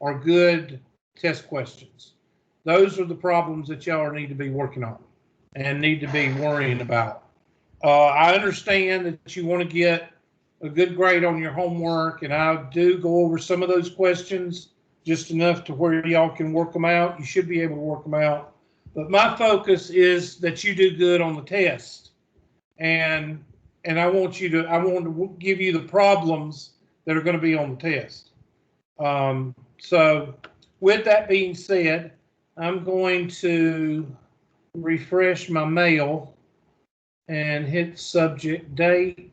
are good test questions. Those are the problems that y'all need to be working on and need to be worrying about. I understand that you want to get a good grade on your homework, and I do go over some of those questions just enough to where y'all can work them out. You should be able to work them out. But my focus is that you do good on the test. And I want to give you the problems that are going to be on the test. So with that being said, I'm going to refresh my mail and hit subject, date,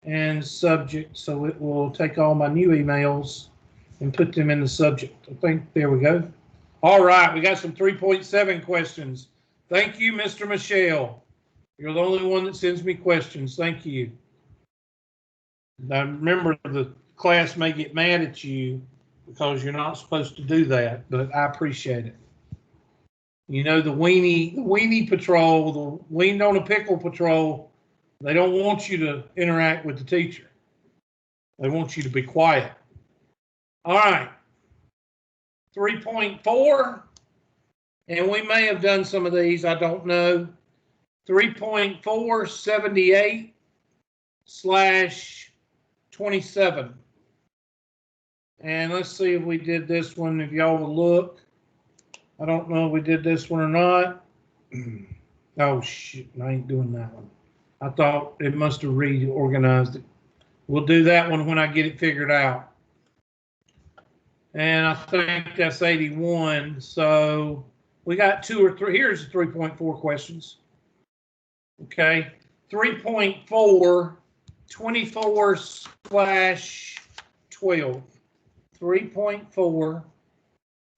and subject, so it will take all my new emails and put them in the subject. I think, there we go. All right, we got some 3.7 questions. Thank you, Mr. Michelle. You're the only one that sends me questions. Thank you. Now, remember, the class may get mad at you because you're not supposed to do that, but I appreciate it. You know, the weenie patrol, the weaned on a pickle patrol, they don't want you to interact with the teacher. They want you to be quiet. All right. 3.4, and we may have done some of these, I don't know. 3.4, 78/27. And let's see if we did this one, if y'all will look. I don't know if we did this one or not. Oh, shit, I ain't doing that one. I thought it must have reorganized it. We'll do that one when I get it figured out. And I think that's 81. So we got 2 or 3. Here's the 3.4 questions. Okay. 3.4, 24/12. 3.4,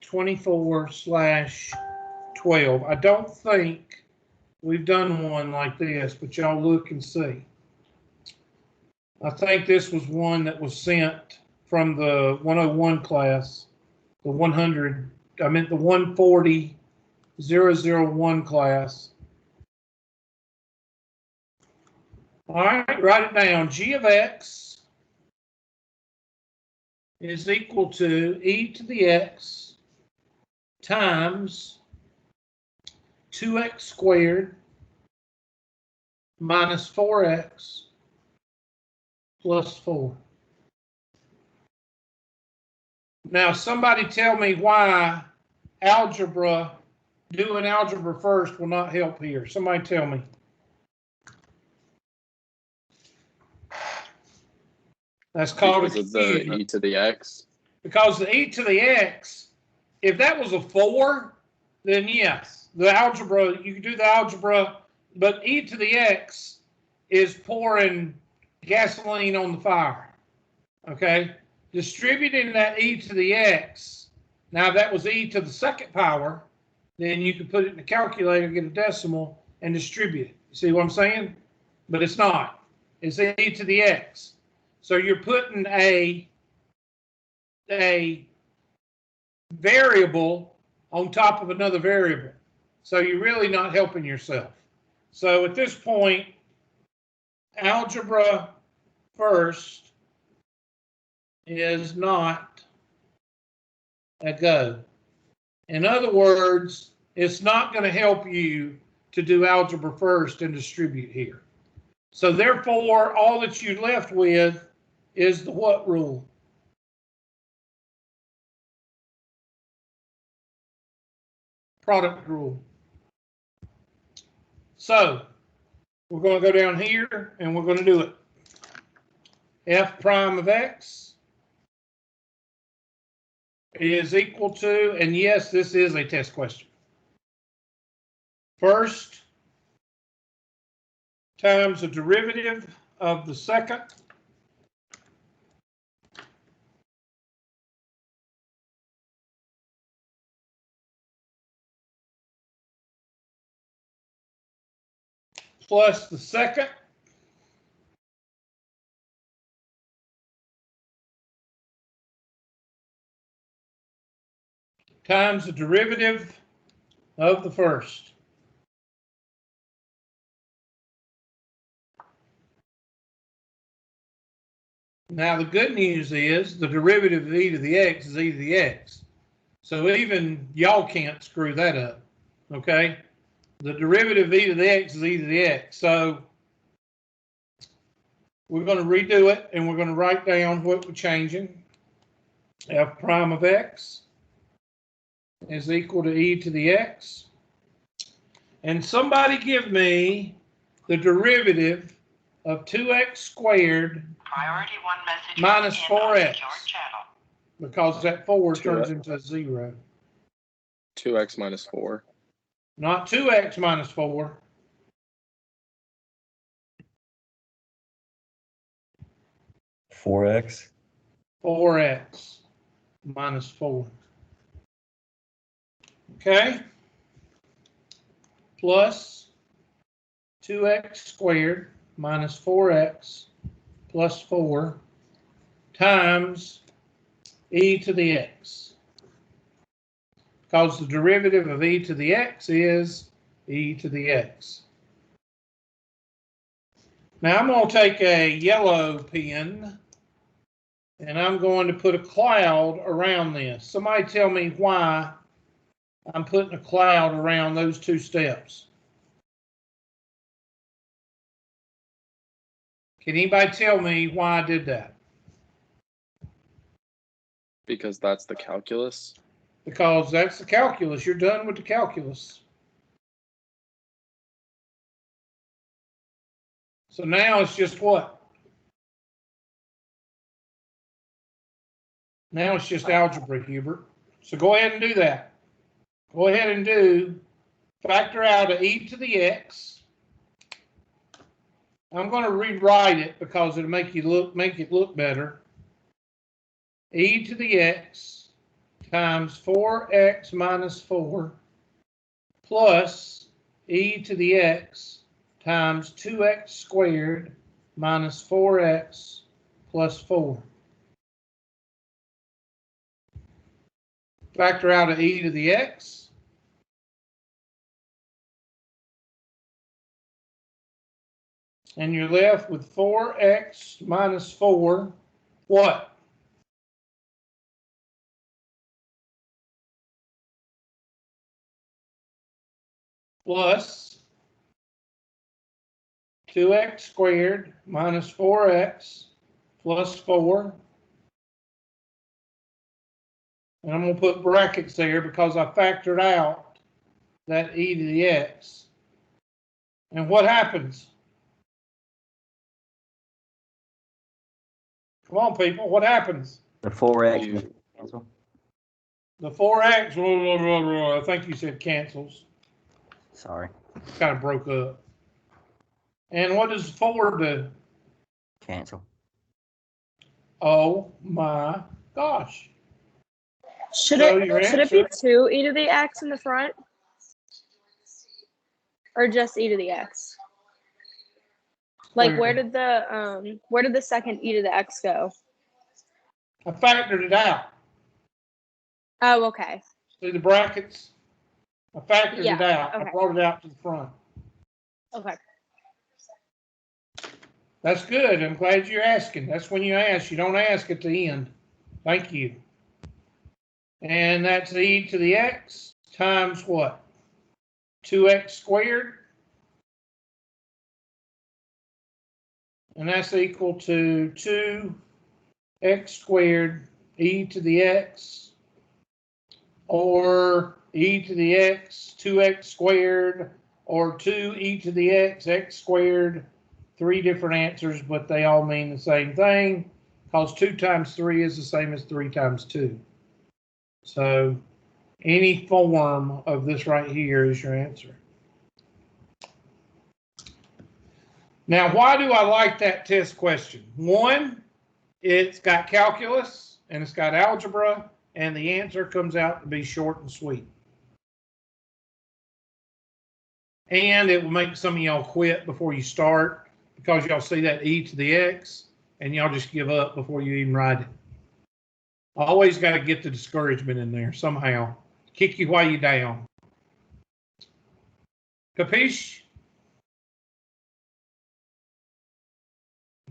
24/12. I don't think we've done one like this, but y'all look and see. I think this was one that was sent from the 101 class, the 140-001 class. All right, write it down. G of x is equal to e to the x times 2x squared minus 4x plus 4. Now, somebody tell me why doing algebra first will not help here. Somebody tell me. That's called because of the e to the x. Because the e to the x, if that was a 4, then yes, the algebra, you can do the algebra, but e to the x is pouring gasoline on the fire, okay? Distributing that e to the x, now if that was e to the second power, then you could put it in the calculator, get a decimal, and distribute it. You see what I'm saying? But it's not. It's e to the x. So you're putting a variable on top of another variable. So you're really not helping yourself. So at this point, algebra first is not a go. In other words, it's not going to help you to do algebra first and distribute here. So therefore, all that you're left with is the what rule? Product rule. So we're going to go down here and we're going to do it. F prime of x is equal to, and yes, this is a test question. First times the derivative of the second plus the second times the derivative of the first. Now, the good news is the derivative of e to the x is e to the x. So even y'all can't screw that up, okay? The derivative of e to the x is e to the x. So we're going to redo it, and we're going to write down what we're changing. F prime of x is equal to e to the x. And somebody give me the derivative of 2x squared minus 4x. Because that 4 turns into a 0. 2x minus 4. Not 2x minus 4. Four x. 4x minus 4. Okay? Plus 2x squared minus 4x plus 4 times e to the x. Because the derivative of e to the x is e to the x. Now I'm going to take a yellow pen and I'm going to put a cloud around this. Somebody tell me why I'm putting a cloud around those two steps. Can anybody tell me why I did that? Because that's the calculus. Because that's the calculus. You're done with the calculus. So now it's just what? Now it's just algebra, Hubert. So go ahead and do that. Go ahead and do factor out of e to the x. I'm going to rewrite it because it'll make it look better. E to the x times 4x minus 4 plus e to the x times 2x squared minus 4x plus 4. Factor out of e to the x. And you're left with 4x minus 4. What? Plus 2x squared minus 4x plus 4. And I'm going to put brackets there because I factored out that e to the x. And what happens? Come on, people. What happens? The 4x cancel. The 4x, I think you said cancels. Sorry. Kind of broke up. And what does 4 do? Cancel. Oh my gosh. Should So it be 2 e to the x in the front? Or just e to the x? Like where did the second e to the x go? I factored it out. Oh, okay. See the brackets? I factored it out. Okay. I brought it out to the front. Okay. That's good. I'm glad you're asking. That's when you ask. You don't ask at the end. Thank you. And that's e to the x times what? 2x squared. And that's equal to 2x squared e to the x, or e to the x 2x squared, or 2e to the x squared. 3 different answers, but they all mean the same thing because 2 times 3 is the same as 3 times 2. So any form of this right here is your answer. Now, why do I like that test question? One, it's got calculus and it's got algebra, and the answer comes out to be short and sweet. And it will make some of y'all quit before you start because y'all see that e to the x and y'all just give up before you even write it. Always got to get the discouragement in there somehow. Kick you while you're down. Capiche?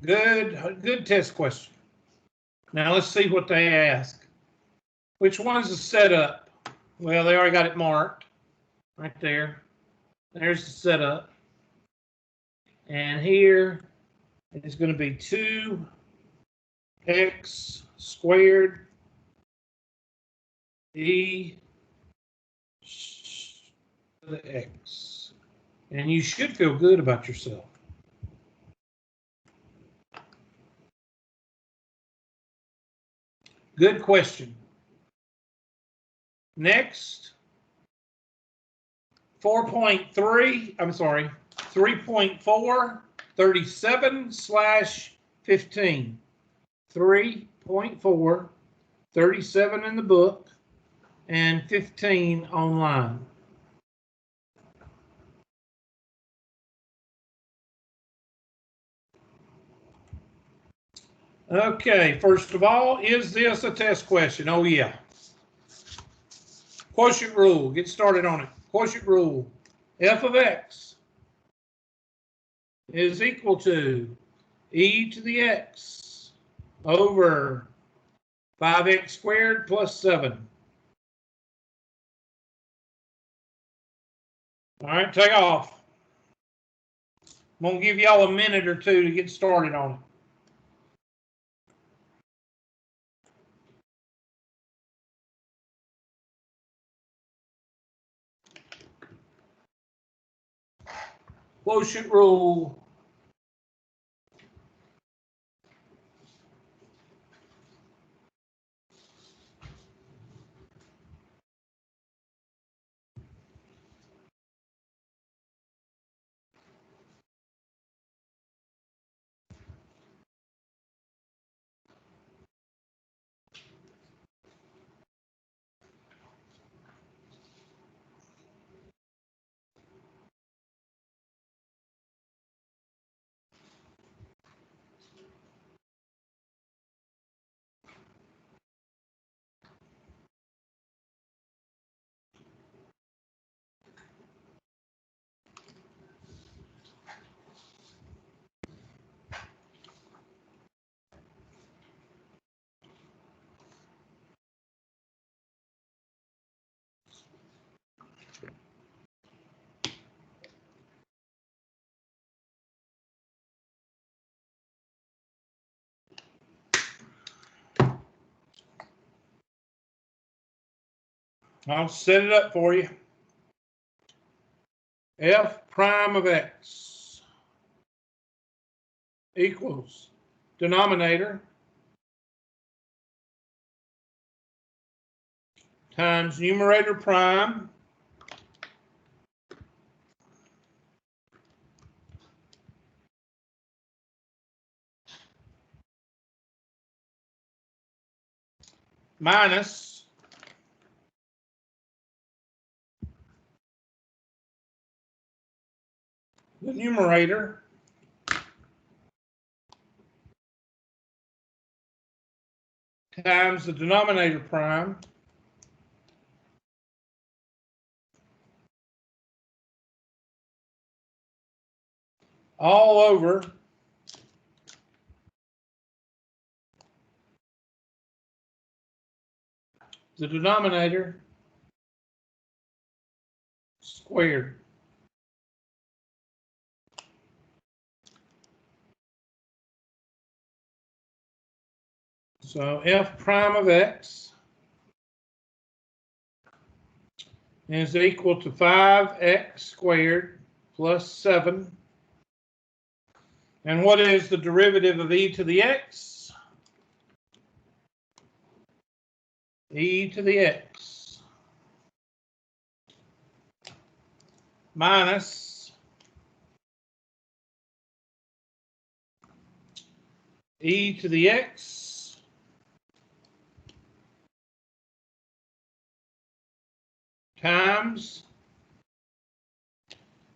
Good test question. Now let's see what they ask. Which one's the setup? Well, they already got it marked right there. There's the setup. And here is going to be 2x squared e to the x. And you should feel good about yourself. Good question. Next, 3.4, 37/15. 3.4, 37 in the book, and 15 online. Okay, first of all, is this a test question? Oh, yeah. Quotient rule, get started on it. Quotient rule, f of x is equal to e to the x over 5x squared plus 7. All right, take off. I'm going to give y'all a minute or two to get started on it. Quotient rule. I'll set it up for you. F prime of x equals denominator times numerator prime minus the numerator times the denominator prime all over the denominator squared. So f prime of x is equal to 5x squared plus 7. And what is the derivative of e to the x? E to the x minus e to the x times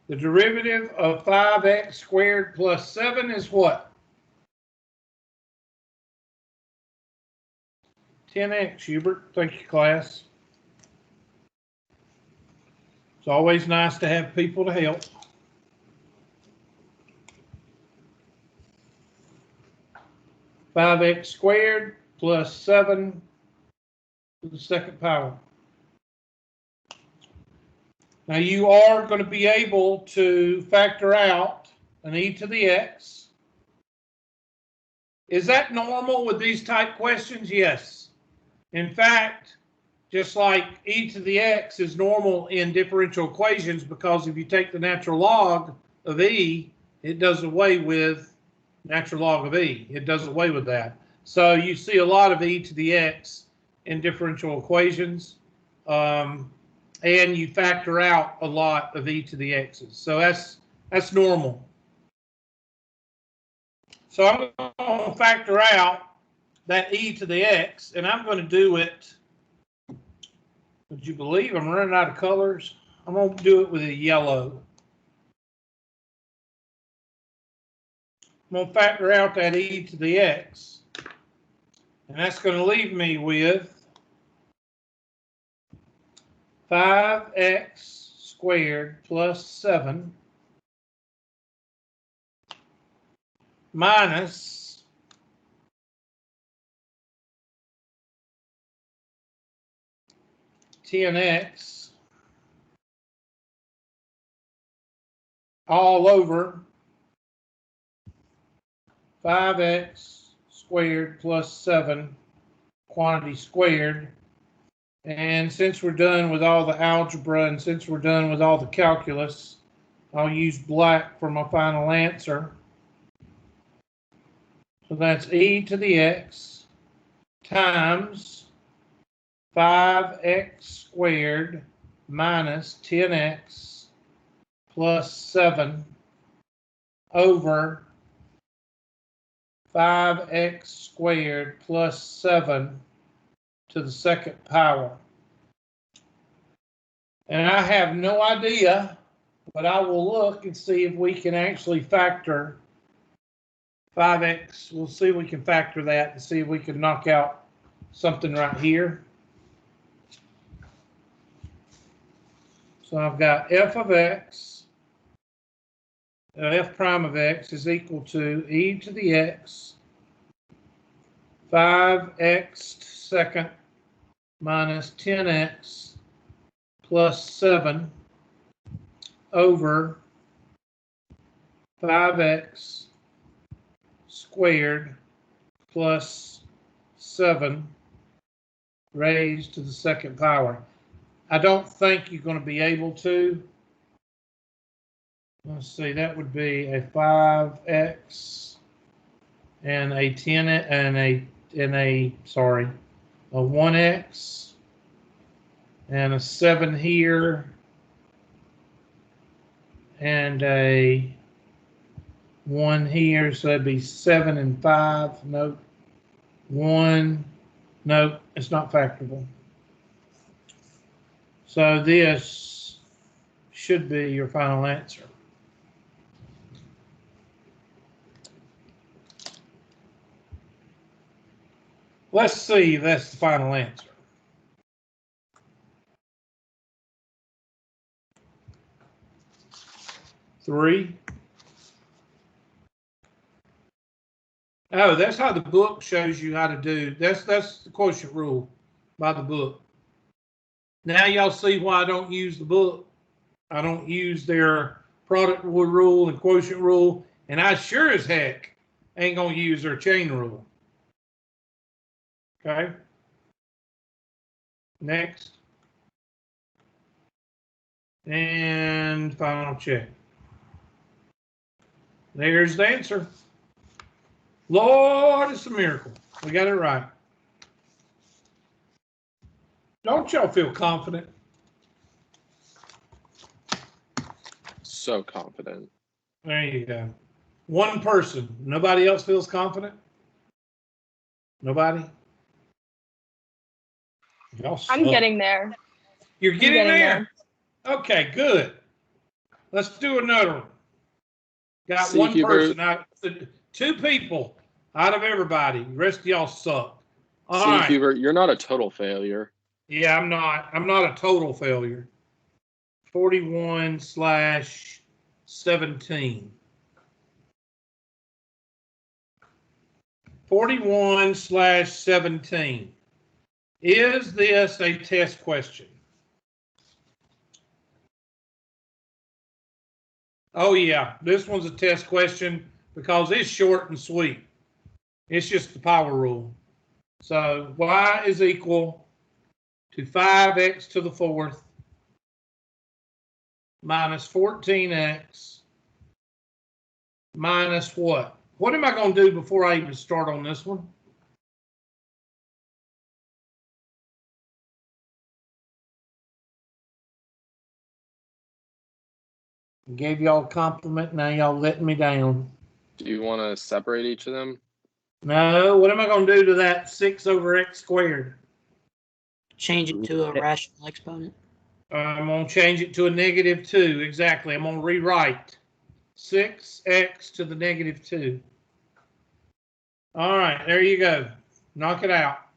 the derivative of 5x squared plus 7 is what? 10x, Hubert. Thank you, class. It's always nice to have people to help. Five x squared plus 7 to the second power. Now you are going to be able to factor out an e to the x. Is that normal with these type questions? Yes. In fact, just like e to the x is normal in differential equations, because if you take the natural log of e, it does away with natural log of e. It does away with that. So you see a lot of e to the x in differential equations, and you factor out a lot of e to the x's. So that's normal. So I'm going to factor out that e to the x, and I'm going to do it. Would you believe I'm running out of colors? I'm going to do it with a yellow. I'm going to factor out that e to the x, and that's going to leave me with 5x squared plus 7 minus 10x all over 5x squared plus 7 quantity squared. And since we're done with all the algebra and since we're done with all the calculus, I'll use black for my final answer. So that's e to the x times 5x squared minus 10x plus 7 over 5x squared plus 7 to the second power. And I have no idea, but I will look and see if we can actually factor 5x. We'll see if we can factor that and see if we can knock out something right here. So I've got f of x, f prime of x is equal to e to the x 5x second minus 10x plus 7 over 5x squared plus 7 raised to the second power. I don't think you're going to be able to. Let's see, that would be a 5x and a 10 and a 1x and a 7 here and a 1 here, so that'd be 7 and 5. Nope. 1. Nope, it's not factorable. So this should be your final answer. Let's see if that's the final answer. Three. Oh, that's how the book shows you how to do. That's the quotient rule by the book. Now y'all see why I don't use the book. I don't use their product rule and quotient rule, and I sure as heck ain't gonna use their chain rule. Okay. Next. And final check. There's the answer. Lord, it's a miracle. We got it right. Don't y'all feel confident? So confident. There you go. One person. Nobody else feels confident? Nobody? Y'all suck. I'm getting there. You're getting there. Okay, good. Let's do another one. Got See, one Hubert. person. 2 people out of everybody. The rest of y'all suck. All See, right. Hubert, you're not a total failure. Yeah, I'm not. I'm not a total failure. 41/17. 41/17. Is this a test question? Oh yeah, this one's a test question because it's short and sweet. It's just the power rule. So y is equal to 5x to the 4th minus 14x minus what? What am I going to do before I even start on this one? I gave y'all a compliment, now y'all letting me down. Do you want to separate each of them? No, what am I going to do to that 6 over x squared? Change it to a rational exponent. I'm going to change it to a -2. Exactly. I'm going to rewrite 6x to the -2. All right, there you go. Knock it out.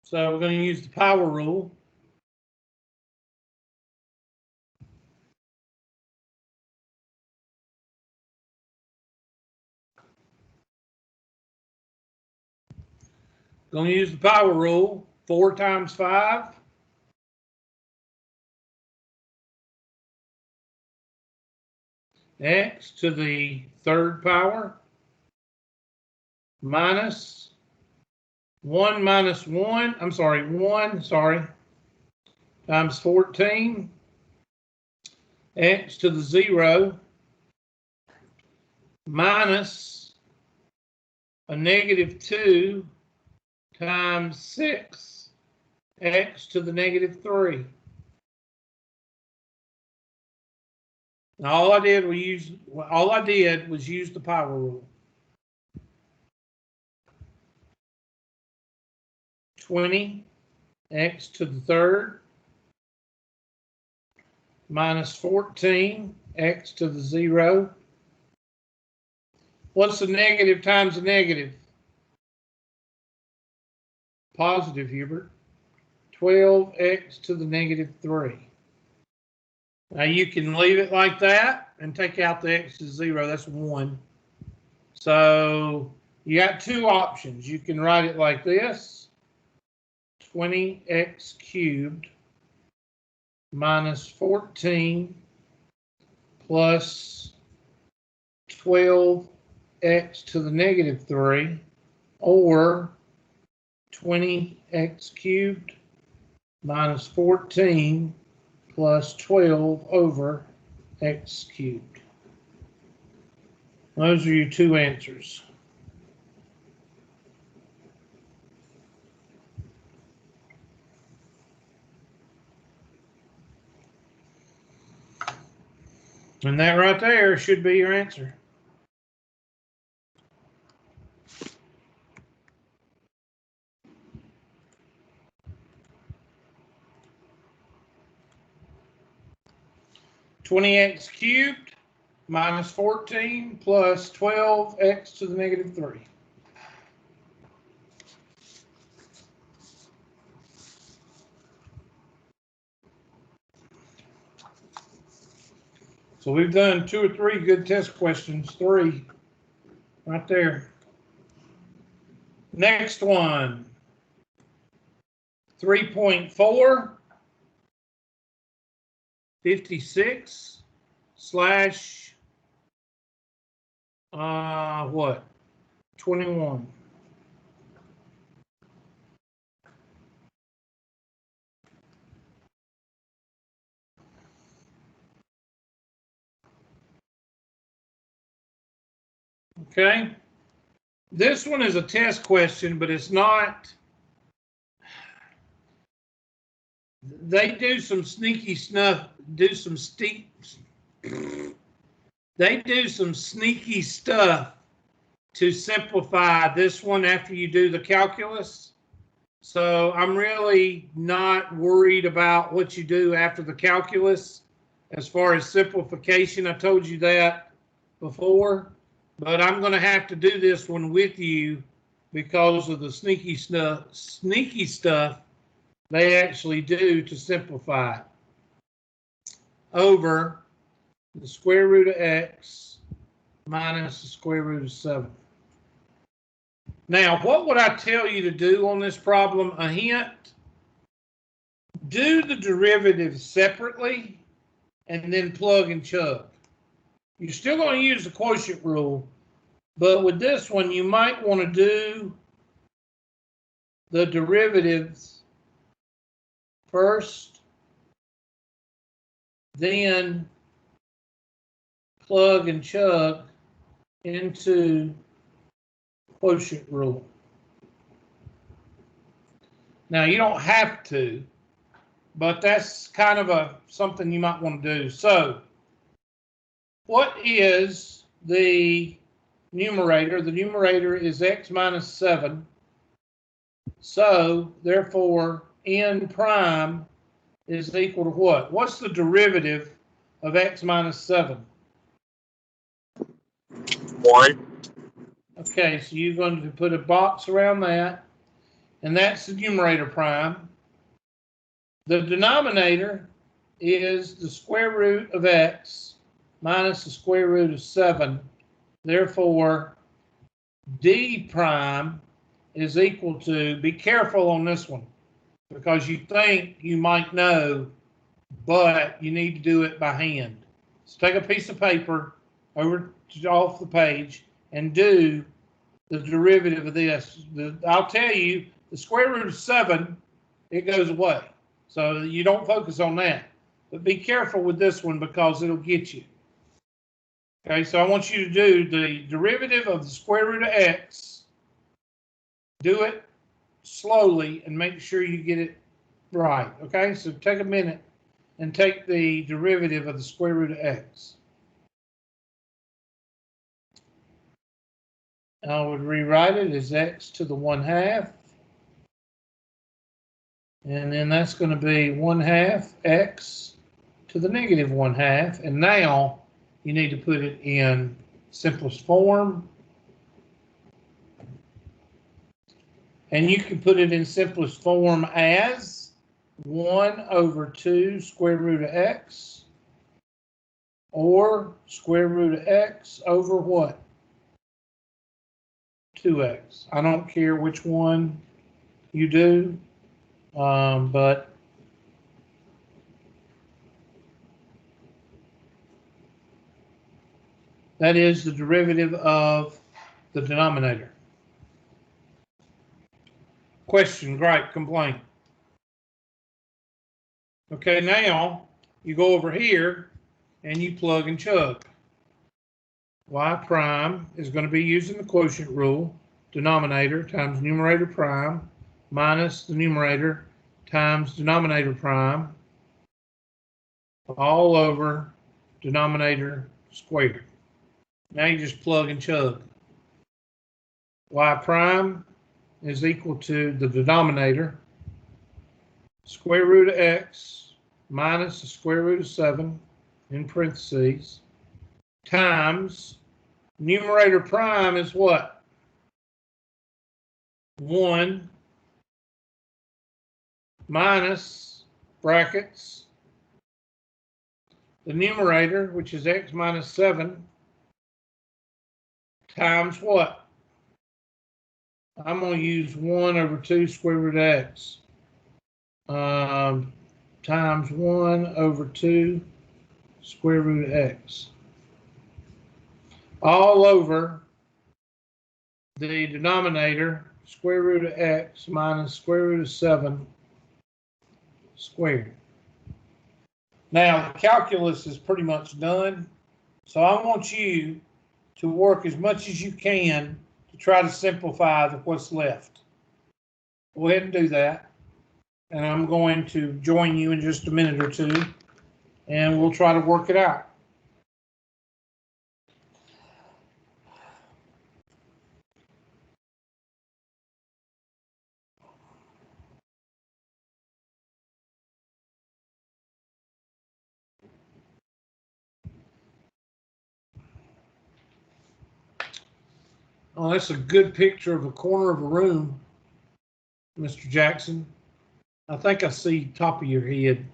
So we're going to use the power rule. Going to use the power rule. 4 times 5. X to the 3rd power minus 1 minus 1. I'm sorry, 1, sorry, times 14. X to the 0 minus a -2 times 6 x to the -3. Now all I did was use the power rule. 20 x to the 3rd minus 14 x to the 0. What's the negative times a negative? Positive, Hubert. 12x to the -3. Now you can leave it like that and take out the x to 0. That's 1. So you got 2 options. You can write it like this. 20x cubed minus 14 plus 12x to the -3, or 20x cubed minus 14 plus 12 over x cubed. Those are your 2 answers. And that right there should be your answer. (20x cubed minus 14 plus 12x to the -3). So we've done 2 or 3 good test questions. 3 right there. Next one. 3.4 56 slash what? 21. Okay. This one is a test question, but it's not. They do some sneaky stuff, they do some sneaky stuff to simplify this one after you do the calculus. So I'm really not worried about what you do after the calculus as far as simplification. I told you that before, but I'm going to have to do this one with you because of the sneaky stuff they actually do to simplify it. Over the square root of x minus the square root of 7. Now, what would I tell you to do on this problem? A hint: do the derivatives separately and then plug and chug. You're still going to use the quotient rule, but with this one, you might want to do the derivatives first, then plug and chug into quotient rule. Now, you don't have to, but that's kind of something you might want to do. So, what is the numerator? The numerator is x minus 7. So, therefore, n prime is equal to what? What's the derivative of x minus 7? 1. Okay, so you're going to put a box around that, and that's the numerator prime. The denominator is the square root of x minus the square root of 7. Therefore, d prime is equal to, be careful on this one, because you think you might know, but you need to do it by hand. So take a piece of paper off the page and do the derivative of this. I'll tell you, the square root of 7, it goes away. So you don't focus on that. But be careful with this one because it'll get you. Okay, so I want you to do the derivative of the square root of x. Do it slowly and make sure you get it right. Okay, so take a minute and take the derivative of the square root of x. I would rewrite it as x to the 1/2. And then that's going to be 1/2 x to the negative 1/2. And now you need to put it in simplest form. And you can put it in simplest form as 1/2 square root of x, or square root of x over what? 2x. I don't care which one you do, but that is the derivative of the denominator. Question, gripe, complaint. Okay, now you go over here and you plug and chug. Y prime is going to be using the quotient rule, denominator times numerator prime minus the numerator times denominator prime, all over denominator squared. Now you just plug and chug. Y prime is equal to the denominator, square root of x minus the square root of 7 in parentheses, times numerator prime is what? 1 minus brackets the numerator, which is x minus 7, times what? I'm going to use 1/2 square root of x times 1/2 square root of x, all over the denominator, square root of x minus square root of 7 squared. Now, the calculus is pretty much done, so I want you to work as much as you can to try to simplify what's left. Go ahead and do that, and I'm going to join you in just a minute or two, and we'll try to work it out. Oh, that's a good picture of a corner of a room, Mr. Jackson. I think I see top of your head.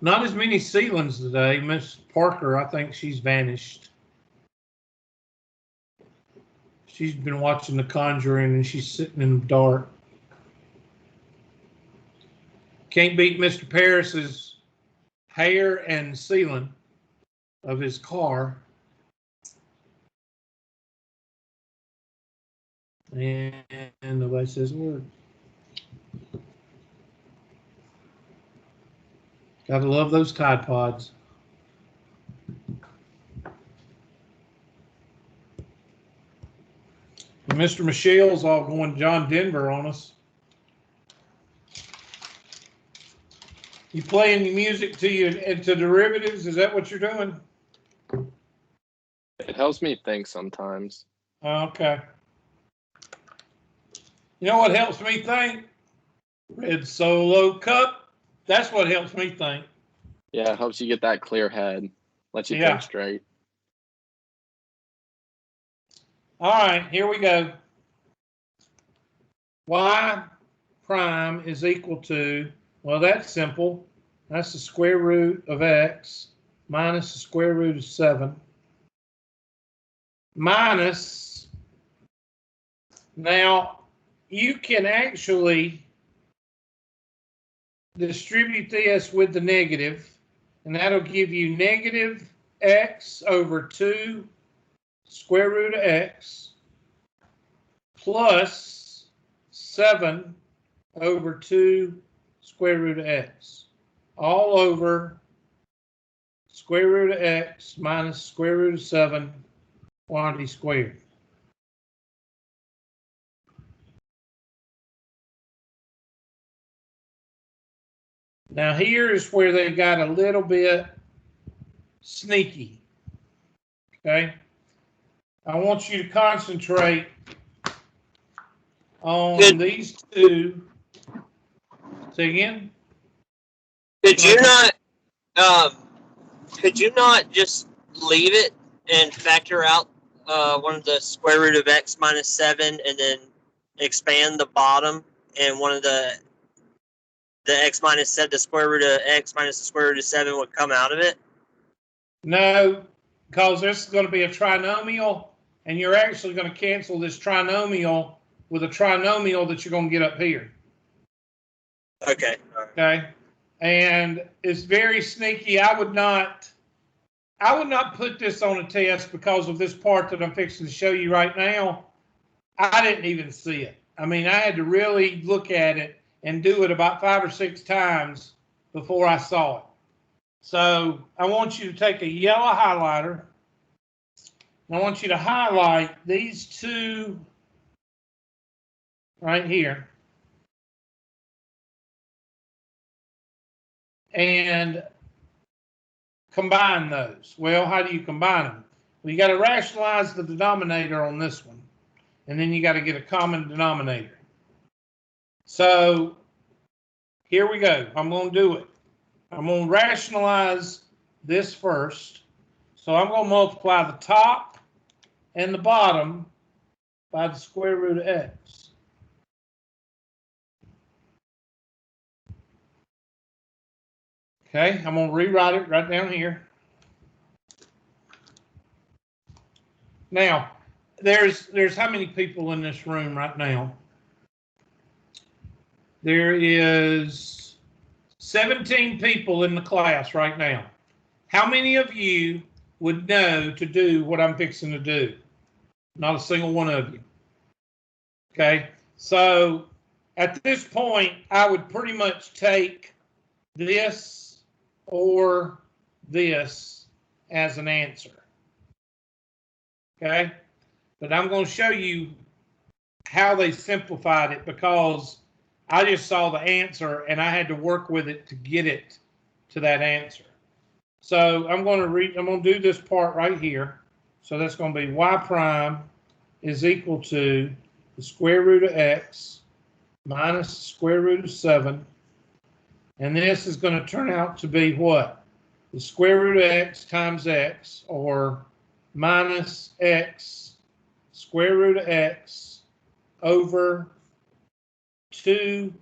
Not as many ceilings today. Miss Parker, I think she's vanished. She's been watching The Conjuring and she's sitting in the dark. Can't beat Mr. Paris's hair and ceiling of his car. And nobody says a word. Gotta love those Tide Pods. And Mr. Michelle's all going John Denver on us. You playing your music to you into derivatives? Is that what you're doing? It helps me think sometimes. Okay. You know what helps me think? Red Solo Cup. That's what helps me think. Yeah, it helps you get that clear head. Lets you Yeah. think straight. All right, here we go. Y prime is equal to, well, that's simple. That's the square root of x minus the square root of 7 minus, now you can actually distribute this with the negative, and that'll give you negative x over 2 square root of x plus 7 over 2 square root of x, all over square root of x minus square root of 7 quantity squared. Now here is where they got a little bit sneaky. Okay. I want you to concentrate on these two. Say again? Could you not just leave it and factor out one of the square root of x minus 7 and then expand the bottom, and one of the x minus 7, the square root of x minus the square root of 7 would come out of it? No, because this is going to be a trinomial, and you're actually going to cancel this trinomial with a trinomial that you're going to get up here. Okay. Okay. And it's very sneaky. I would not put this on a test because of this part that I'm fixing to show you right now. I didn't even see it. I mean, I had to really look at it and do it about 5 or 6 times before I saw it. So I want you to take a yellow highlighter. I want you to highlight these two right here. And combine those. Well, how do you combine them? Well, you got to rationalize the denominator on this one, and then you got to get a common denominator. So here we go. I'm going to do it. I'm going to rationalize this first. So I'm going to multiply the top and the bottom by the square root of x. Okay, I'm going to rewrite it right down here. Now, there's how many people in this room right now? There is 17 people in the class right now. How many of you would know to do what I'm fixing to do? Not a single one of you. Okay, so at this point, I would pretty much take this or this as an answer. Okay, but I'm going to show you how they simplified it because I just saw the answer and I had to work with it to get it to that answer. So I'm going to do this part right here. So that's going to be y prime is equal to the square root of x minus the square root of 7. And this is going to turn out to be what? The square root of x times x, or minus x square root of x over 2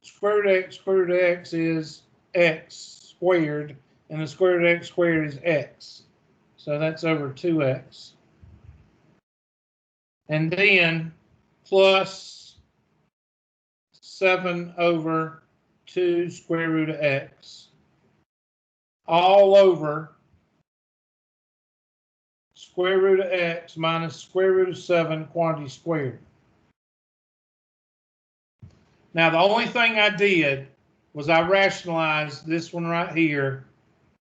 square root of x is x squared, and the square root of x squared is x. So that's over 2x. And then plus 7 over 2 square root of x all over square root of x minus square root of 7 quantity squared. Now, the only thing I did was I rationalized this one right here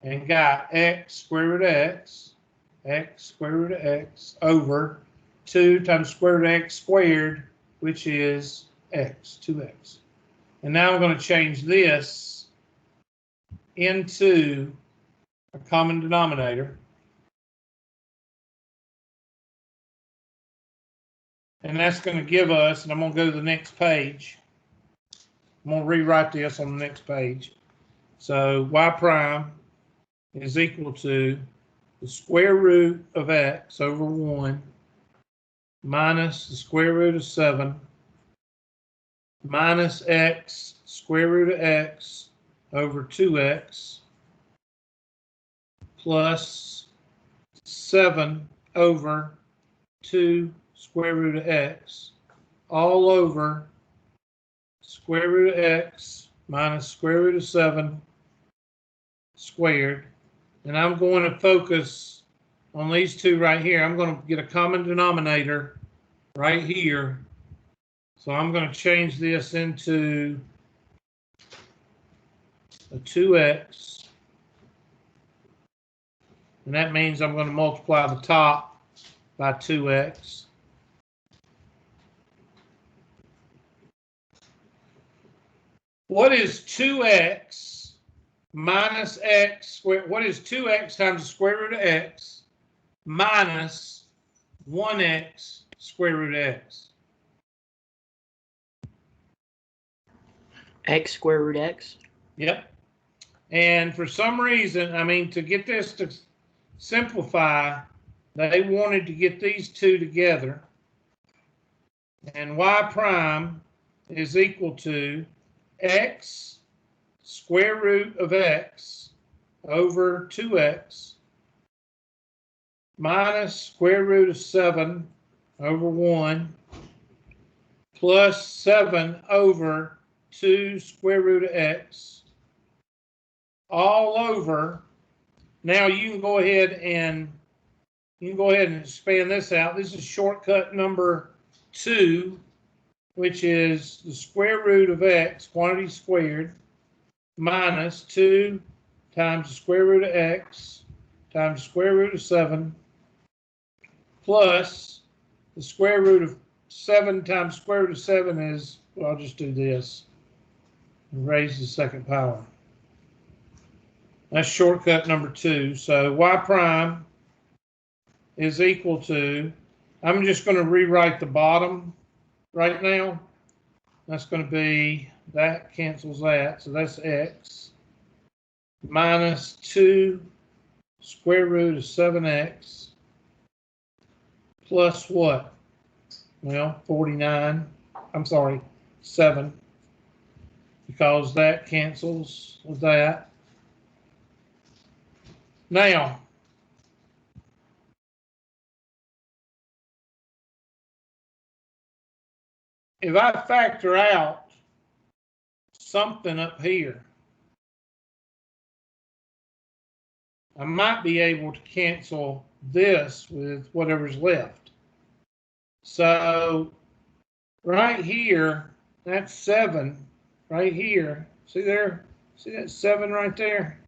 and got x square root of x square root of x over 2 times square root of x squared, which is x, 2x. And now I'm going to change this into a common denominator. And that's going to give us, and I'm going to go to the next page. I'm going to rewrite this on the next page. So y prime is equal to the square root of x over 1 minus the square root of 7 minus x square root of x over 2x plus 7 over 2 square root of x all over square root of x minus square root of 7 squared. And I'm going to focus on these two right here. I'm going to get a common denominator right here. So I'm going to change this into a 2x. And that means I'm going to multiply the top by 2x. What is 2x minus x squared? What is 2x times the square root of x minus 1x square root of x? X square root x. Yep. And for some reason, I mean, to get this to simplify, they wanted to get these two together. And y prime is equal to x square root of x over 2x minus square root of 7 over 1 plus 7 over 2 square root of x all over. Now you can go ahead and expand this out. This is shortcut number 2, which is the square root of x quantity squared minus 2 times the square root of x times the square root of 7 plus the square root of 7 times square root of 7 is, well, I'll just do this and raise the second power. That's shortcut number 2. So y prime is equal to, I'm just going to rewrite the bottom right now. That's going to be, that cancels that, so that's x minus 2 square root of 7x plus what? Well, 49, I'm sorry, 7, because that cancels with that. Now, if I factor out something up here, I might be able to cancel this with whatever's left. So right here, that's 7 right here. See there? See that 7 right there?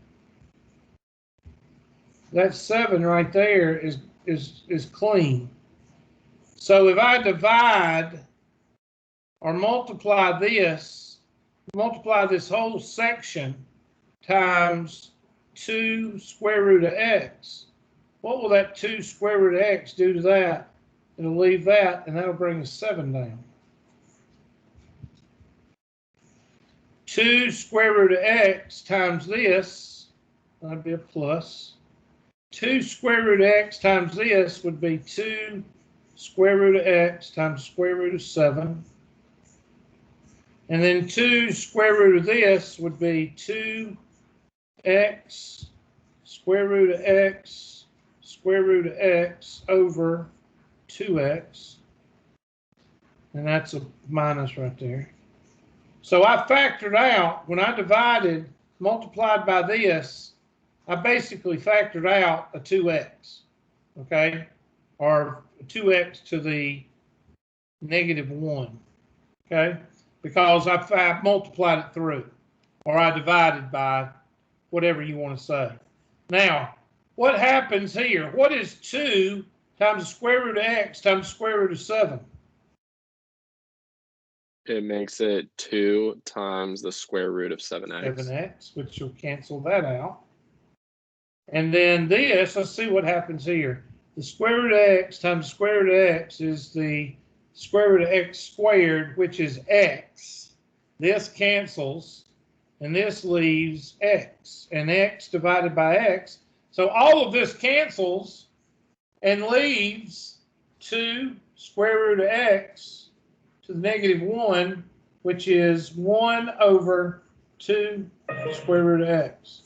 That 7 right there is clean. So if I divide or multiply this whole section times 2 square root of x, what will that 2 square root of x do to that? It'll leave that, and that'll bring the 7 down. 2 square root of x times this, that'd be a plus, 2 square root of x times this would be 2 square root of x times square root of 7. And then 2 square root of this would be 2x square root of x square root of x over 2x. And that's a minus right there. So I factored out, when I divided, multiplied by this, I basically factored out a 2x, okay? Or 2x to the -1, okay? Because I multiplied it through, or I divided by whatever you want to say. Now, what happens here? What is 2 times the square root of x times the square root of 7? It makes it 2 times the square root of 7x. 7x, which will cancel that out. And then this, let's see what happens here. The square root of x times the square root of x is the square root of x squared, which is x. This cancels, and this leaves x. And x divided by x. So all of this cancels and leaves 2 square root of x to the -1, which is 1 over 2 square root of x.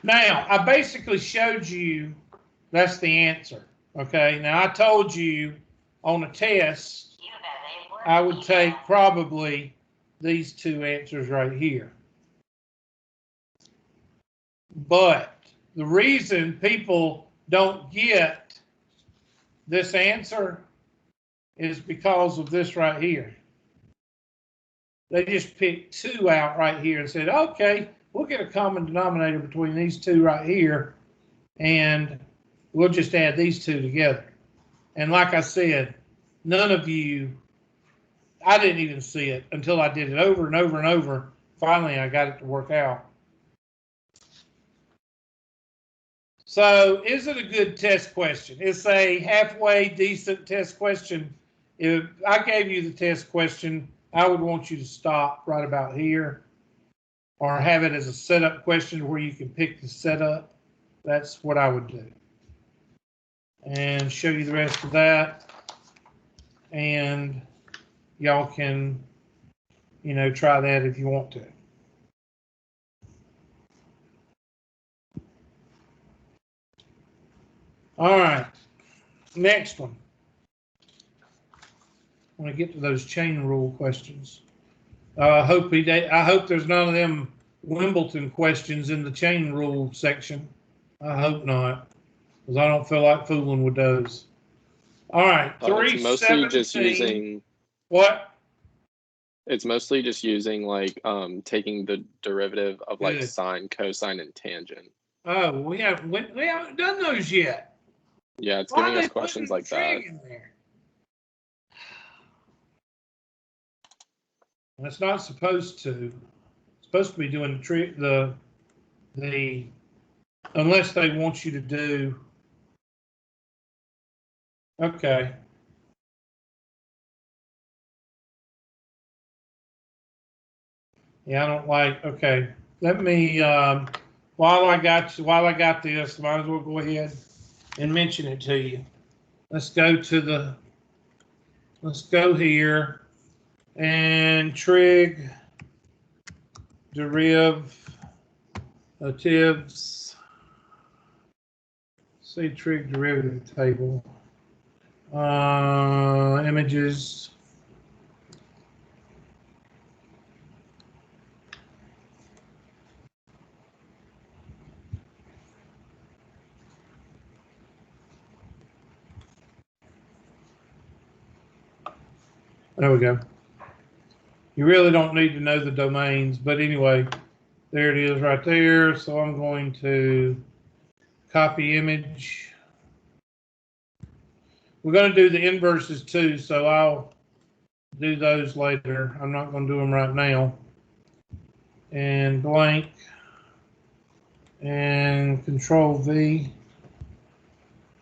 Now, I basically showed you that's the answer, okay? Now, I told you on a test, I would take probably these 2 answers right here. But the reason people don't get this answer is because of this right here. They just picked 2 out right here and said, okay, we'll get a common denominator between these 2 right here, and we'll just add these 2 together. And like I said, none of you, I didn't even see it until I did it over and over and over. Finally, I got it to work out. So is it a good test question? It's a halfway decent test question. If I gave you the test question, I would want you to stop right about here, or have it as a setup question where you can pick the setup. That's what I would do. And show you the rest of that. And y'all can, try that if you want to. All right, next one. I want to get to those chain rule questions. I hope there's none of them Wimbledon questions in the chain rule section. I hope not, because I don't feel like fooling with those. All right, It's mostly just using what? It's mostly just using like taking the derivative of like Good. sine, cosine, and tangent. Oh, we haven't done those yet. Yeah, it's Why giving are us they questions putting like that. trig in there? That's not supposed to. It's supposed to be doing the trick, the unless they want you to do. Okay. Yeah, I don't like. Okay, let me. While I got this, might as well go ahead and mention it to you. Let's go here and trig derivatives. See trig derivative table. Images. There we go. You really don't need to know the domains, but anyway, there it is right there. So I'm going to copy image. We're going to do the inverses too, so I'll do those later. I'm not going to do them right now. And blank and Control V.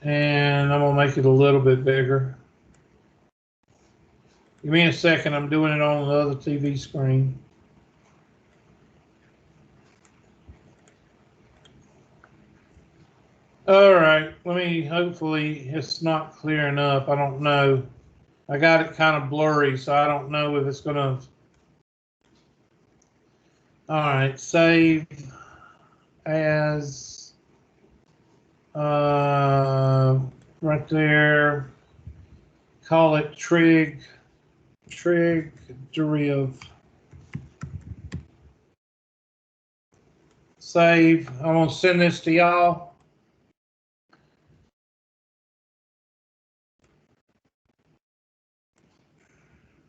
And I'm going to make it a little bit bigger. Give me a second. I'm doing it on the other TV screen. All right, hopefully it's not clear enough. I don't know. I got it kind of blurry, so I don't know if it's gonna. All right, save as, right there, call it trig deriv. Save. I'm gonna send this to y'all.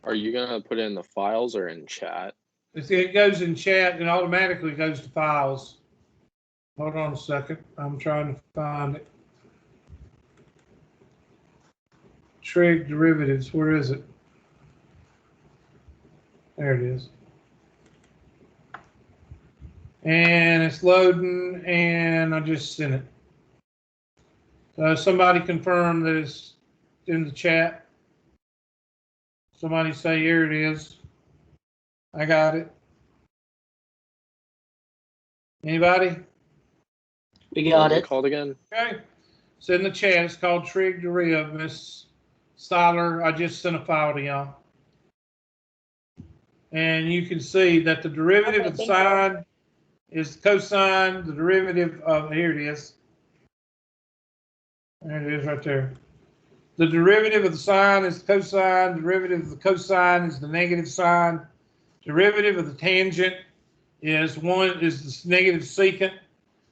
Are you gonna put it in the files or in chat? It goes in chat and automatically goes to files. Hold on a second. I'm trying to find it. Trig derivatives. Where is it? There it is. And it's loading, and I just sent it. Somebody confirm that it's in the chat. Somebody say, here it is. I got it. Anybody? We got What's it. called again? Okay. It's in the chat. It's called trig deriv. Miss Styler, I just sent a file to y'all. And you can see that the derivative of the sine is cosine. The derivative of, here it is. There it is right there. The derivative of the sine is cosine. The derivative of the cosine is the negative sine. Derivative of the tangent is the negative secant.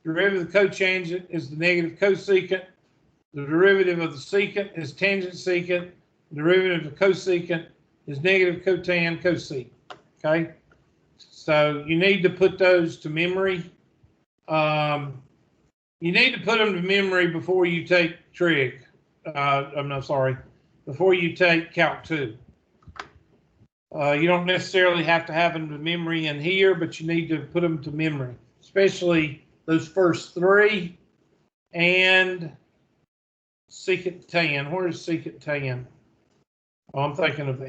Derivative of the cotangent is the negative cosecant. The derivative of the secant is tangent secant. The derivative of the cosecant is negative cotan cosec. Okay, so you need to put those to memory. You need to put them to memory before you take trig. I'm not sorry, before you take Calc 2. You don't necessarily have to have them to memory in here, but you need to put them to memory, especially those first three and secant tan. Where is secant tan? Oh, I'm thinking of the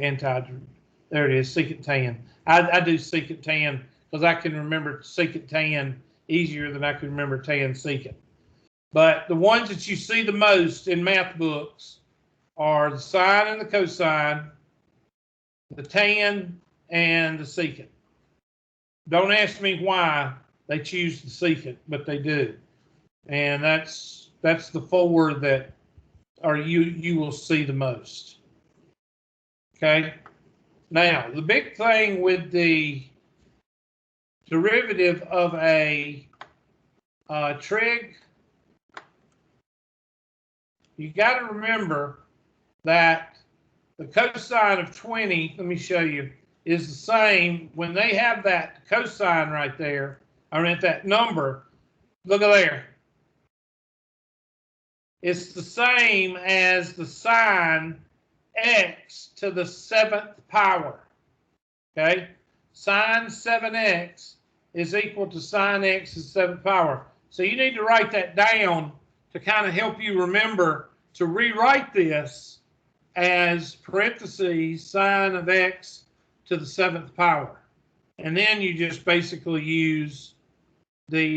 there it is, secant tan. I do secant tan because I can remember secant tan easier than I can remember tan secant. But the ones that you see the most in math books are the sine and the cosine, the tan, and the secant. Don't ask me why they choose the secant, but they do. And that's the four that you will see the most. Okay. Now, the big thing with the derivative of a trig, you got to remember that the cosine of 20, let me show you, is the same when they have that cosine right there, or at that number. Look at there. It's the same as the sine x to the 7th power. Okay? Sine 7x is equal to sine x to the 7th power. So you need to write that down to kind of help you remember to rewrite this as parentheses sine of x to the 7th power. And then you just basically use the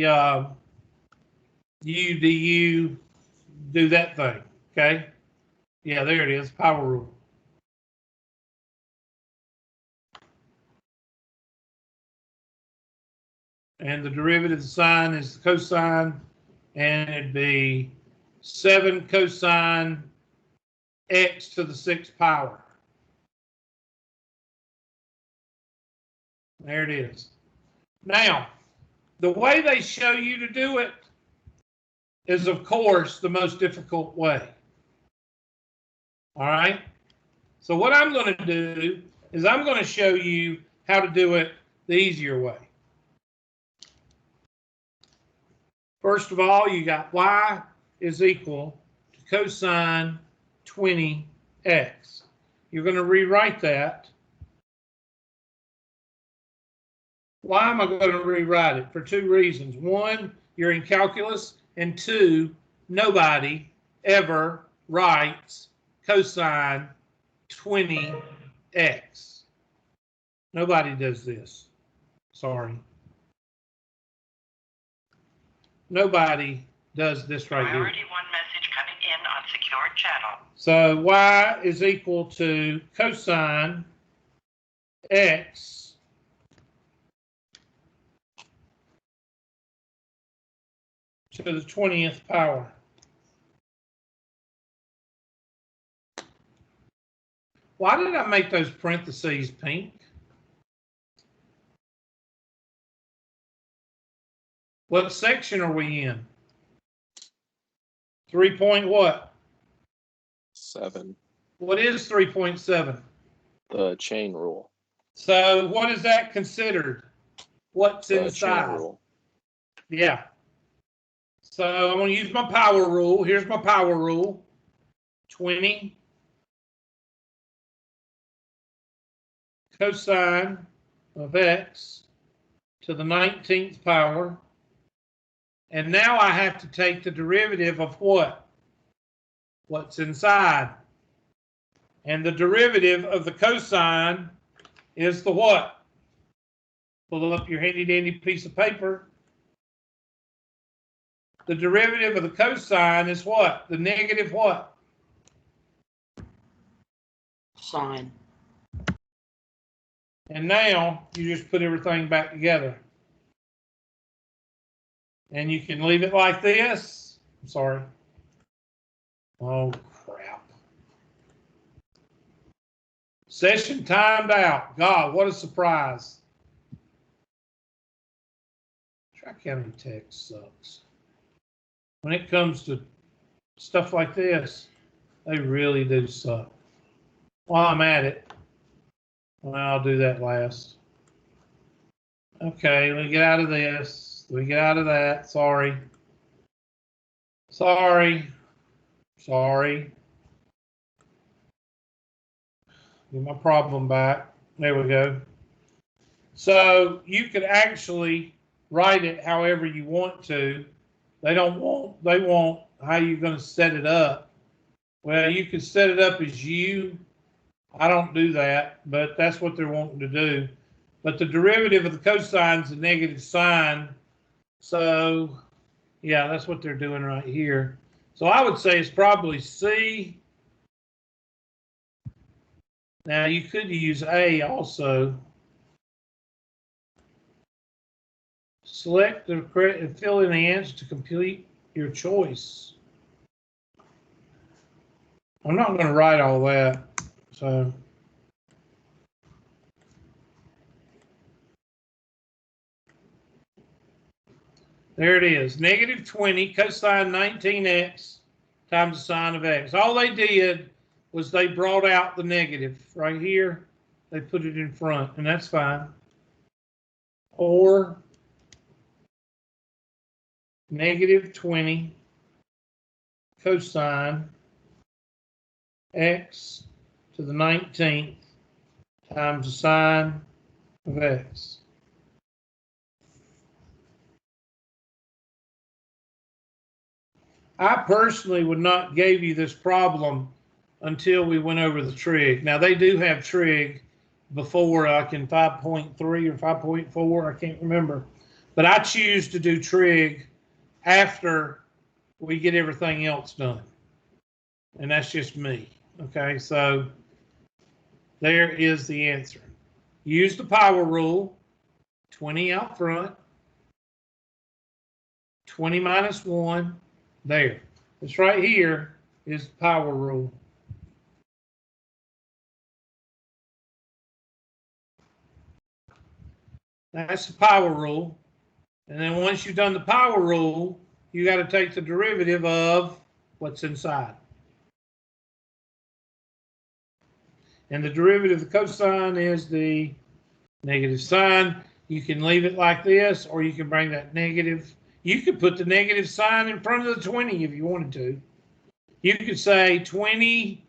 u du, do that thing. Okay? Yeah, there it is, power rule. And the derivative of the sine is the cosine, and it'd be 7 cosine x to the 6th power. There it is. Now, the way they show you to do it is, of course, the most difficult way. All right? So what I'm going to do is I'm going to show you how to do it the easier way. First of all, you got y is equal to cosine 20x. You're going to rewrite that. Why am I going to rewrite it? For two reasons. One, you're in calculus, and two, nobody ever writes cosine 20x. Nobody does this. Sorry. Nobody does this right here. Priority 1 message coming in on secured channel. So y is equal to cosine x to the 20th power. Why did I make those parentheses pink? What section are we in? 3 point what? 7. What is 3.7? The chain rule. So what is that considered? What's The chain inside? rule. Yeah. So I'm going to use my power rule. Here's my power rule. 20 cosine of x to the 19th power. And now I have to take the derivative of what? What's inside. And the derivative of the cosine is the what? Pull up your handy dandy piece of paper. The derivative of the cosine is what? The negative what? Sine. And now you just put everything back together. And you can leave it like this. I'm sorry. Oh, crap. Session timed out. God, what a surprise. Tri-County Tech sucks. When it comes to stuff like this, they really do suck. While I'm at it, well, I'll do that last. Okay, let me get out of this. Let me get out of that. Sorry. Sorry. Sorry. Get my problem back. There we go. So you could actually write it however you want to. They want how you're going to set it up. Well, you could set it up as you. I don't do that, but that's what they're wanting to do. But the derivative of the cosine is a negative sine. So, yeah, that's what they're doing right here. So I would say it's probably C. Now, you could use A also. Select the correct and fill in the answer to complete your choice. I'm not going to write all that. So there it is. Negative 20 cosine 19x times the sine of x. All they did was they brought out the negative right here. They put it in front, and that's fine. Or negative 20 cosine x to the 19th times the sine of x. I personally would not give you this problem until we went over the trig. Now they do have trig before, like in 5.3 or 5.4, I can't remember. But I choose to do trig after we get everything else done. And that's just me. Okay, so there is the answer. Use the power rule, 20 out front, 20 minus 1, there. This right here is the power rule. That's the power rule. And then once you've done the power rule, you got to take the derivative of what's inside. And the derivative of the cosine is the negative sine. You can leave it like this, or you can bring that negative. You could put the negative sign in front of the 20 if you wanted to. You could say 20,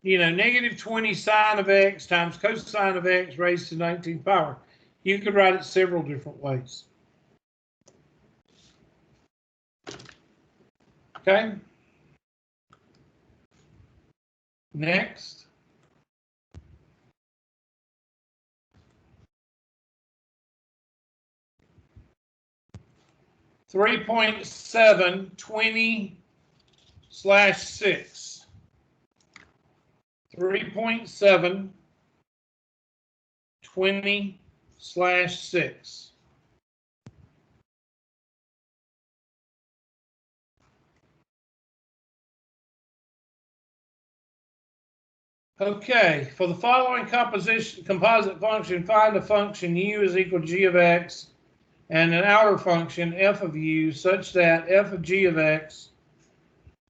negative 20 sine of x times cosine of x raised to 19th power. You could write it several different ways. Okay. Next. 3.720/6. 3.720/6. Okay, for the following composite function, find a function u is equal to g of x and an outer function f of u such that f of g of x,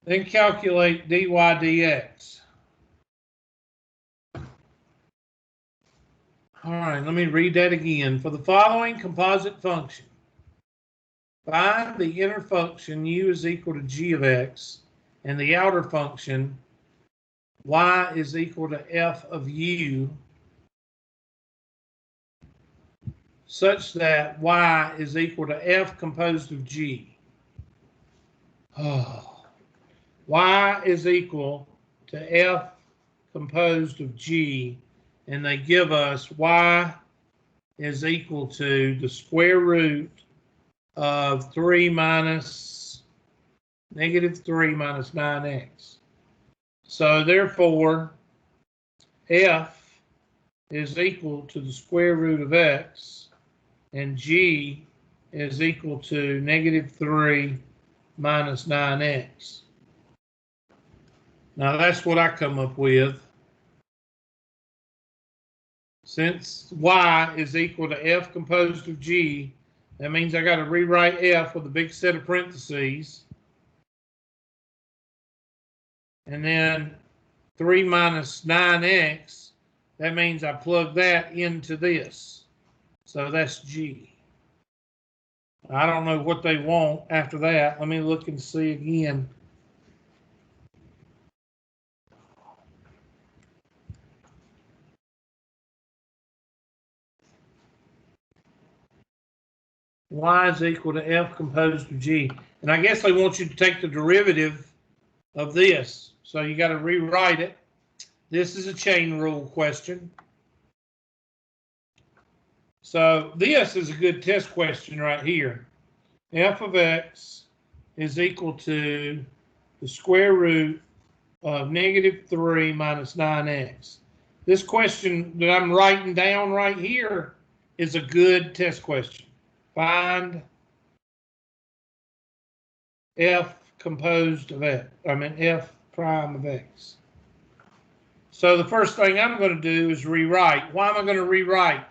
then calculate dy dx. All right, let me read that again. For the following composite function, find the inner function u is equal to g of x and the outer function y is equal to f of u such that y is equal to f composed of g. Oh. Y is equal to f composed of g, and they give us y is equal to the square root of -3 minus 9x. So therefore, f is equal to the square root of x, and g is equal to -3 minus 9x. Now that's what I come up with. Since y is equal to f composed of g, that means I got to rewrite f with a big set of parentheses. And then 3 minus 9x, that means I plug that into this. So that's g. I don't know what they want after that. Let me look and see again. Y is equal to f composed of g. And I guess they want you to take the derivative of this. So you got to rewrite it. This is a chain rule question. So this is a good test question right here. F of x is equal to the square root of -3 minus 9x. This question that I'm writing down right here is a good test question. Find f composed of x, f prime of x. So the first thing I'm going to do is rewrite. Why am I going to rewrite?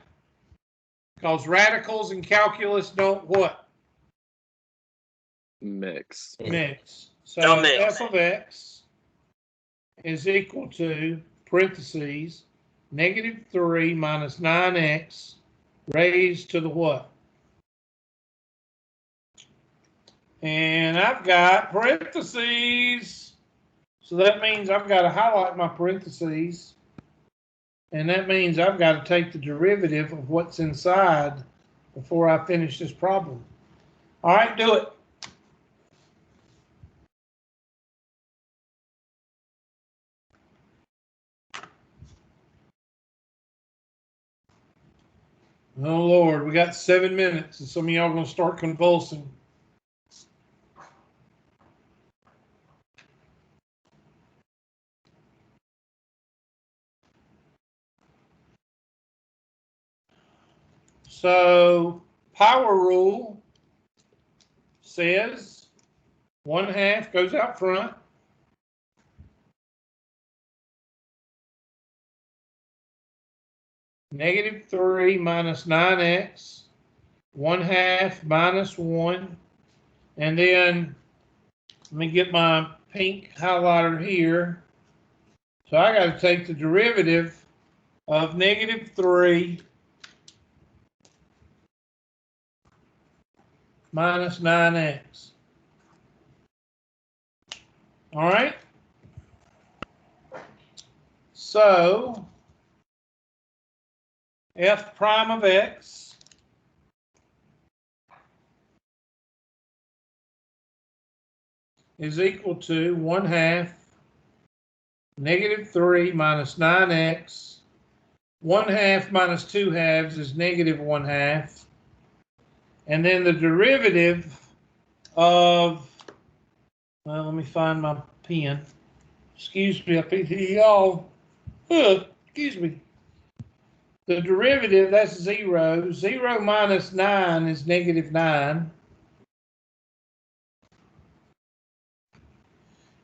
Because radicals in calculus don't what? Mix. Mix. So Don't mix. f of x is equal to parentheses -3 minus 9x raised to the what? And I've got parentheses. So that means I've got to highlight my parentheses. And that means I've got to take the derivative of what's inside before I finish this problem. All right, do it. Oh, Lord, we got 7 minutes, and some of y'all are going to start convulsing. So, power rule says 1/2 goes out front. -3 minus 9x, 1/2 minus 1. And then, let me get my pink highlighter here. So I got to take the derivative of -3 minus 9x. All right. So f prime of x is equal to 1/2 -3 minus 9x. 1/2 minus 2/2 is -1/2. And then the derivative of, well, let me find my pen. Excuse me, I think y'all, excuse me. The derivative, that's 0. 0 minus 9 is -9.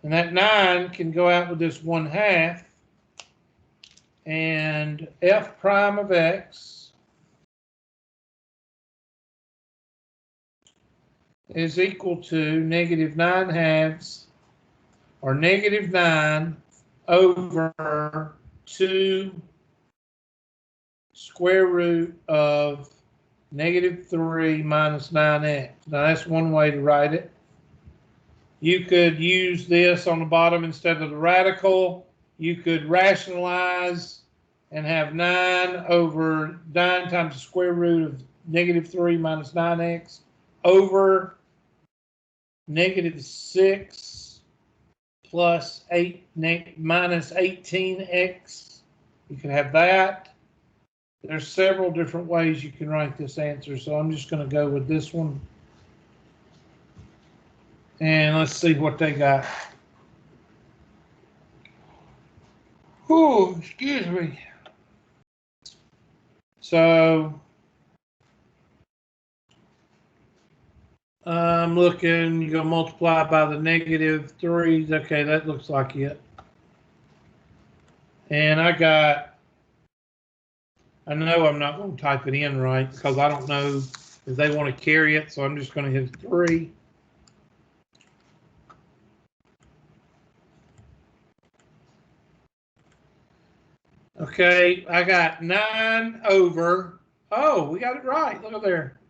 And that 9 can go out with this 1/2. And f prime of x is equal to -9/2 or -9 over 2 square root of -3 minus 9x. Now that's one way to write it. You could use this on the bottom instead of the radical. You could rationalize and have 9 over 9 times the square root of -3 minus 9x over -6 plus 8 minus 18x. You can have that. There's several different ways you can write this answer, so I'm just going to go with this one. And let's see what they got. Oh, excuse me. So I'm looking, you go multiply by the -3. Okay, that looks like it. And I know I'm not going to type it in right because I don't know if they want to carry it, so I'm just going to hit 3. Okay, I got 9 over, oh, we got it right. Look at there.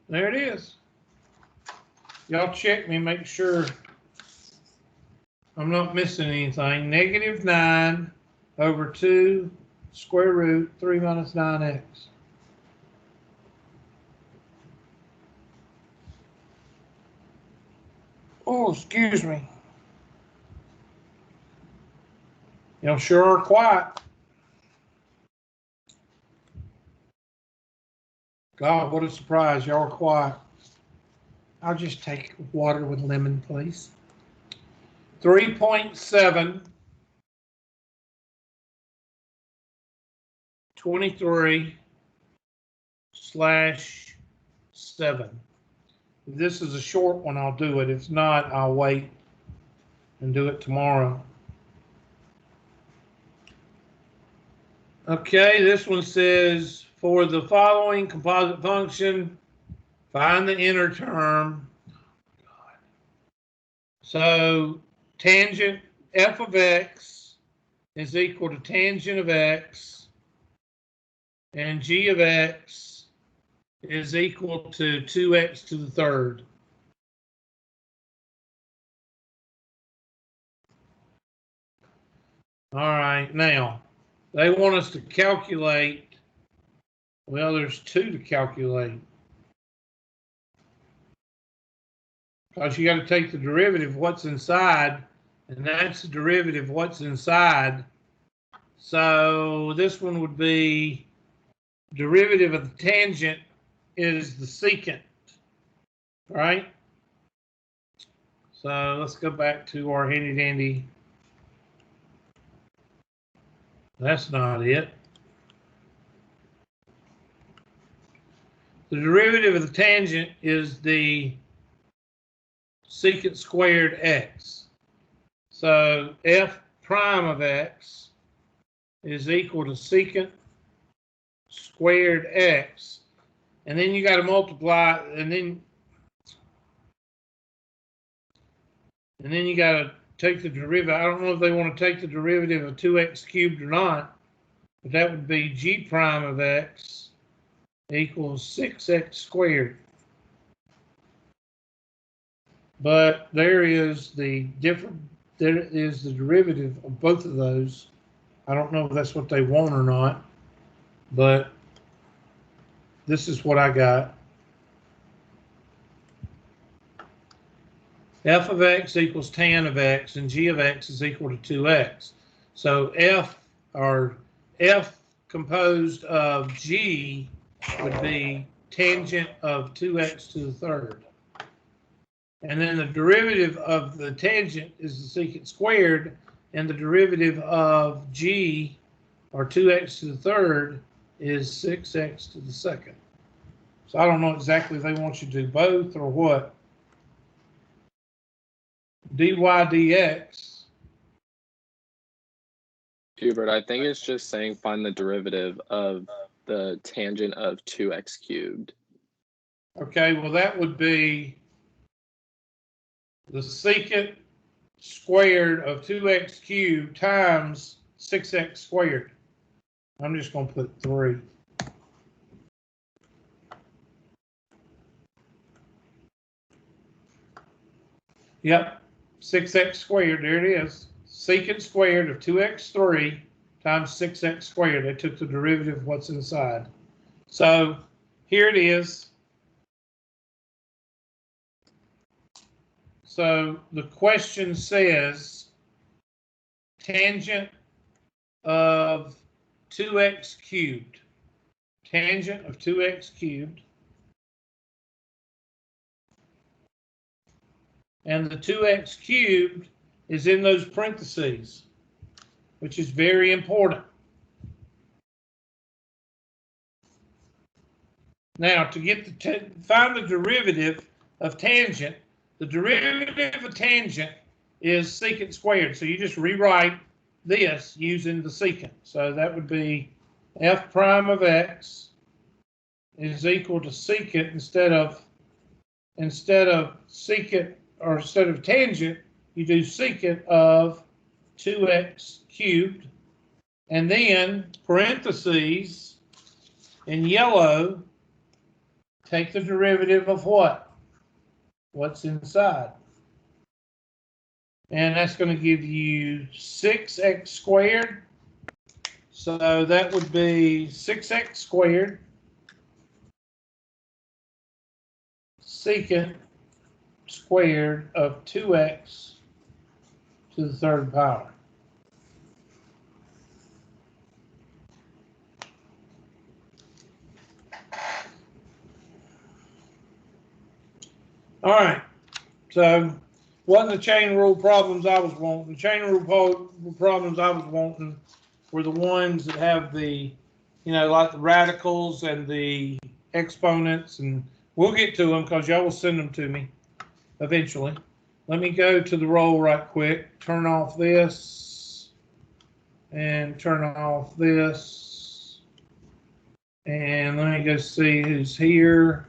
There it is. Y'all check me, make sure I'm not missing anything. -9 over 2 square root 3 minus 9x. Oh, excuse me. Y'all sure are quiet. God, what a surprise. Y'all are quiet. I'll just take water with lemon, please. 3.7 23/7. If this is a short one, I'll do it. If not, I'll wait and do it tomorrow. Okay, this one says, for the following composite function, find the inner term. So tangent f of x is equal to tangent of x, and g of x is equal to 2x to the third. All right, now they want us to calculate, well, there's 2 to calculate. Because you got to take the derivative of what's inside, and that's the derivative of what's inside. So this one would be derivative of the tangent is the secant, right? So let's go back to our handy dandy. That's not it. The derivative of the tangent is the secant squared x. So f prime of x is equal to secant squared x. And then you got to multiply, and then you got to take the derivative. I don't know if they want to take the derivative of 2x cubed or not, but that would be g prime of x equals 6x squared. But there is the derivative of both of those. I don't know if that's what they want or not, but this is what I got. F of x equals tan of x, and g of x is equal to 2x. So f composed of g would be tangent of 2x to the third. And then the derivative of the tangent is the secant squared, and the derivative of g, or 2x to the third, is 6x to the second. So I don't know exactly if they want you to do both or what. dy dx. Hubert, I think it's just saying find the derivative of the tangent of 2x cubed. Okay, well, that would be the secant squared of 2x cubed times 6x squared. I'm just going to put 3. Yep, 6x squared, there it is. Secant squared of 2x3 times 6x squared. They took the derivative of what's inside. So here it is. So the question says tangent of 2x cubed. Tangent of 2x cubed. And the 2x cubed is in those parentheses, which is very important. Now, to get find the derivative of tangent, the derivative of tangent is secant squared. So you just rewrite this using the secant. So that would be f prime of x is equal to secant instead of secant, or instead of tangent, you do secant of 2x cubed, and then parentheses in yellow, take the derivative of what? What's inside. And that's going to give you 6x squared. So that would be 6x squared secant squared of 2x to the third power. All right, so wasn't the chain rule problems I was wanting. The chain rule problems I was wanting were the ones that have the, like the radicals and the exponents, and we'll get to them because y'all will send them to me eventually. Let me go to the roll right quick, turn off this, and turn off this, and let me go see who's here.